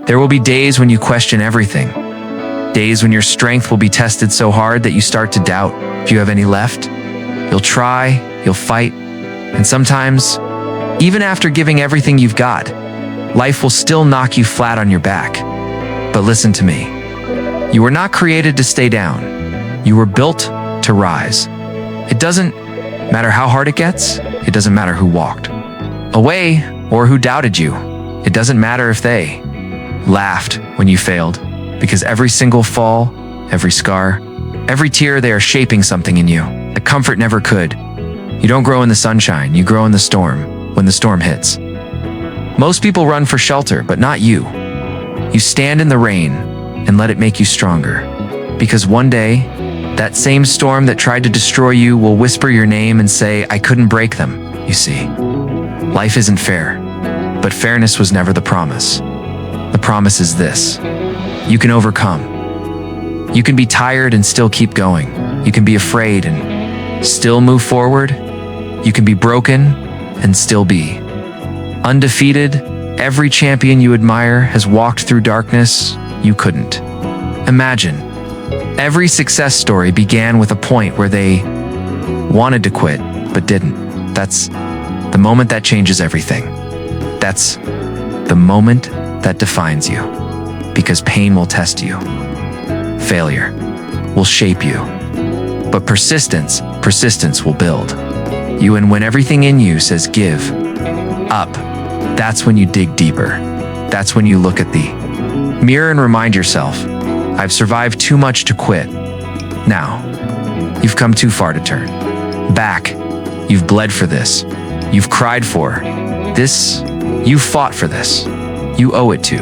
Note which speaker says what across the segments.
Speaker 1: There will be days when you question everything. Days when your strength will be tested so hard that you start to doubt if you have any left. You'll try, you'll fight, and sometimes, even after giving everything you've got, life will still knock you flat on your back. But listen to me. You were not created to stay down. You were built to rise. It doesn't matter how hard it gets. It doesn't matter who walked away or who doubted you. It doesn't matter if they laughed when you failed, because every single fall, every scar, every tear, they are shaping something in you that comfort never could. You don't grow in the sunshine, you grow in the storm when the storm hits. Most people run for shelter, but not you. You stand in the rain and let it make you stronger. Because one day, that same storm that tried to destroy you will whisper your name and say, I couldn't break them. You see, life isn't fair, but fairness was never the promise. The promise is this: you can overcome. You can be tired and still keep going. You can be afraid and still move forward. You can be broken and still be undefeated. Every champion you admire has walked through darkness you couldn't imagine. Every success story began with a point where they wanted to quit, but didn't. That's the moment that changes everything. That's the moment that defines you. Because pain will test you. Failure will shape you. But persistence will build you. And when everything in you says give up, that's when you dig deeper. That's when you look at the mirror and remind yourself, I've survived too much to quit. Now, you've come too far to turn back. You've bled for this. You've cried for this. You fought for this. You owe it to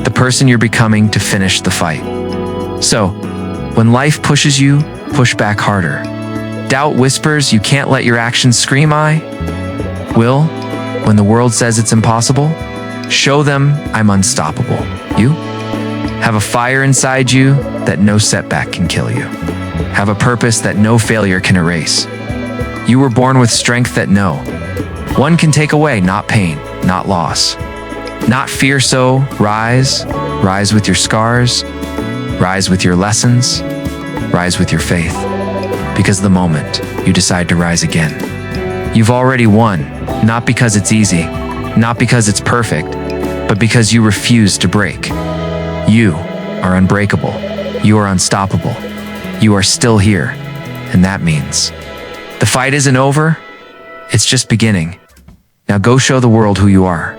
Speaker 1: the person you're becoming to finish the fight. So, when life pushes you, push back harder. Doubt whispers you can't let your actions scream I will. When the world says it's impossible, show them I'm unstoppable. You have a fire inside you that no setback can kill you. Have a purpose that no failure can erase. You were born with strength that no one can take away, not pain, not loss, not fear. So rise with your scars, rise with your lessons, rise with your faith. Because the moment you decide to rise again, you've already won, not because it's easy, not because it's perfect, but because you refuse to break. You are unbreakable. You are unstoppable. You are still here. And that means the fight isn't over. It's just beginning. Now go show the world who you are.